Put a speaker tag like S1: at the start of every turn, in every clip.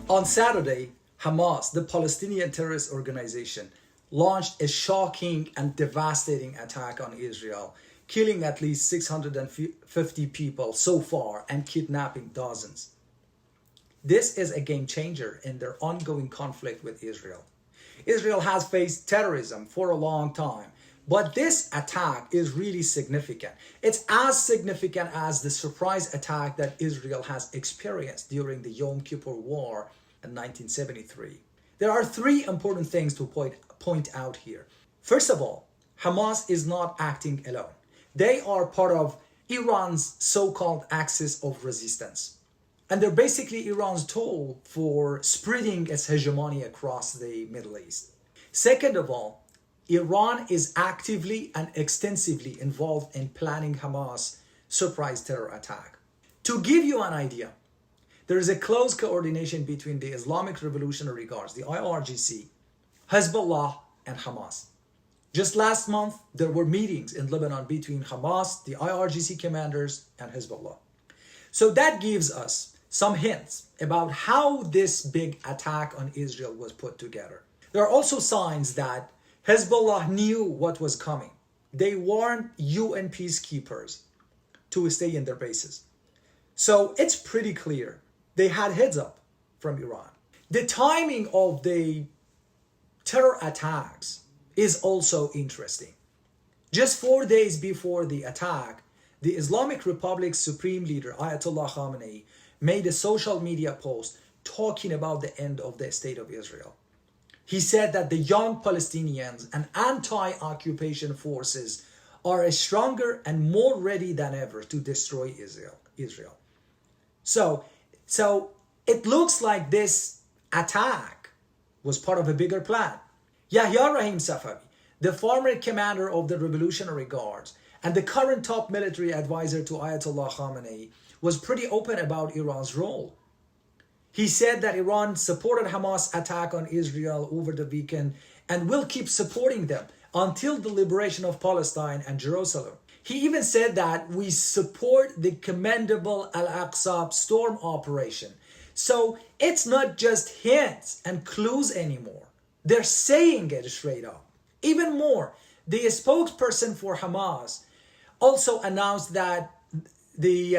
S1: On Saturday, Hamas, the Palestinian terrorist organization, launched a shocking and devastating attack on Israel, killing at least 650 people so far and kidnapping dozens. This is a game changer in their ongoing conflict with Israel. Israel has faced terrorism for a long time, but this attack is really significant. It's as significant as the surprise attack that Israel has experienced during the Yom Kippur War in 1973. There are three important things to point out here. First of all, Hamas is not acting alone. They are part of Iran's so-called axis of resistance. And they're basically Iran's tool for spreading its hegemony across the Middle East. Second of all, Iran is actively and extensively involved in planning Hamas' surprise terror attack. To give you an idea, there is a close coordination between the Islamic Revolutionary Guards, the IRGC, Hezbollah, and Hamas. Just last month, there were meetings in Lebanon between Hamas, the IRGC commanders, and Hezbollah. So that gives us some hints about how this big attack on Israel was put together. There are also signs that Hezbollah knew what was coming. They warned UN peacekeepers to stay in their bases. So it's pretty clear they had heads up from Iran. The timing of the terror attacks is also interesting. Just 4 days before the attack, the Islamic Republic's Supreme Leader, Ayatollah Khamenei, made a social media post talking about the end of the State of Israel. He said that the young Palestinians and anti-occupation forces are stronger and more ready than ever to destroy Israel. So it looks like this attack was part of a bigger plan. Yahya Rahim Safavi, the former commander of the Revolutionary Guards and the current top military advisor to Ayatollah Khamenei, was pretty open about Iran's role. He said that Iran supported Hamas' attack on Israel over the weekend and will keep supporting them until the liberation of Palestine and Jerusalem. He even said that we support the commendable Al-Aqsa storm operation. So it's not just hints and clues anymore. They're saying it straight up. Even more, the spokesperson for Hamas also announced that the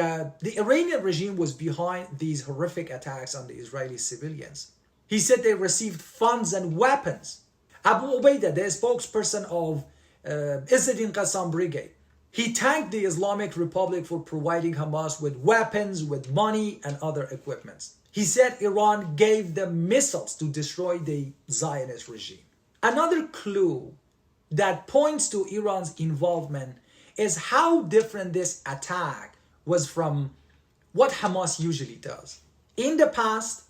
S1: Iranian regime was behind these horrific attacks on the Israeli civilians. He said they received funds and weapons. Abu Ubaidah, the spokesperson of Izzeddin Qassam Brigade, he thanked the Islamic Republic for providing Hamas with weapons, with money, and other equipments. He said Iran gave them missiles to destroy the Zionist regime. Another clue that points to Iran's involvement is how different this attack was from what Hamas usually does. In the past,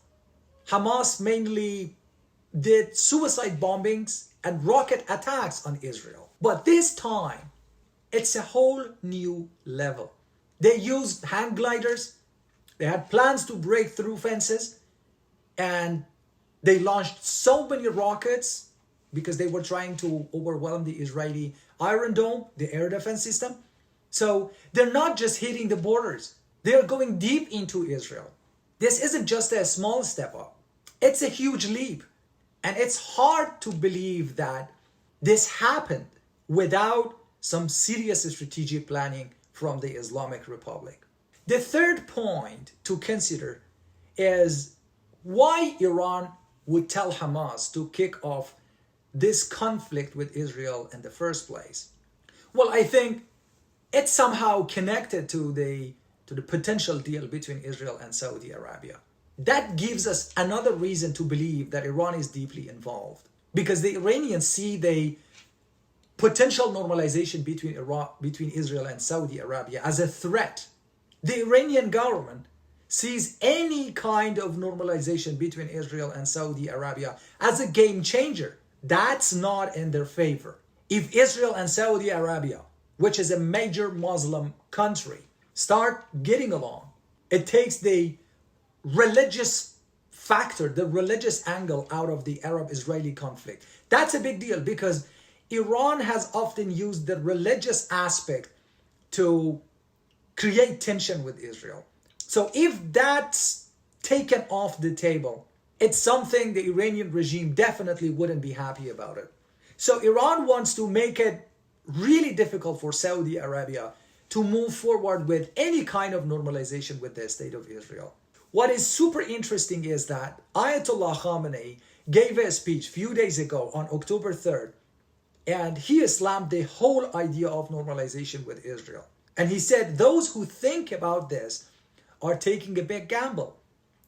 S1: Hamas mainly did suicide bombings and rocket attacks on Israel. But this time, it's a whole new level. They used hang gliders, they had plans to break through fences, and they launched so many rockets because they were trying to overwhelm the Israeli Iron Dome, the air defense system. So they're not just hitting the borders, they're going deep into Israel. This isn't just a small step up, it's a huge leap. And it's hard to believe that this happened without some serious strategic planning from the Islamic Republic. The third point to consider is why Iran would tell Hamas to kick off this conflict with Israel in the first place. Well, I think it's somehow connected to the potential deal between Israel and Saudi Arabia. That gives us another reason to believe that Iran is deeply involved, because the Iranians see the potential normalization between Israel and Saudi Arabia as a threat. The Iranian government sees any kind of normalization between Israel and Saudi Arabia as a game changer. That's not in their favor. If Israel and Saudi Arabia, which is a major Muslim country, start getting along, it takes the religious factor, the religious angle out of the Arab-Israeli conflict. That's a big deal because Iran has often used the religious aspect to create tension with Israel. So if that's taken off the table, it's something the Iranian regime definitely wouldn't be happy about it. So Iran wants to make it really difficult for Saudi Arabia to move forward with any kind of normalization with the state of Israel. What is super interesting is that Ayatollah Khamenei gave a speech a few days ago on October 3rd, and he slammed the whole idea of normalization with Israel. And he said those who think about this are taking a big gamble.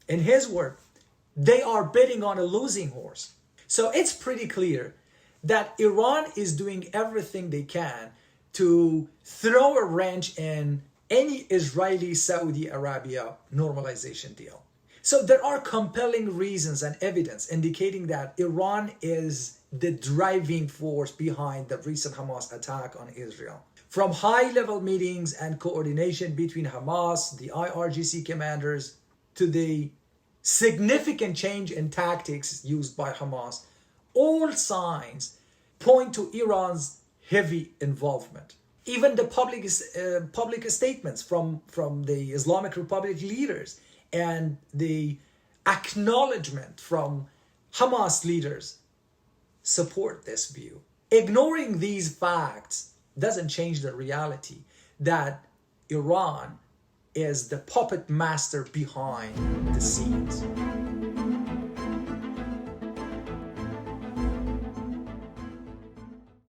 S1: In his word, they are betting on a losing horse. So it's pretty clear that Iran is doing everything they can to throw a wrench in any Israeli-Saudi Arabia normalization deal. So there are compelling reasons and evidence indicating that Iran is the driving force behind the recent Hamas attack on Israel. From high-level meetings and coordination between Hamas, the IRGC commanders, to the significant change in tactics used by Hamas, all signs point to Iran's heavy involvement. Even the public statements from the Islamic Republic leaders and the acknowledgement from Hamas leaders support this view. Ignoring these facts doesn't change the reality that Iran is the puppet master behind the scenes.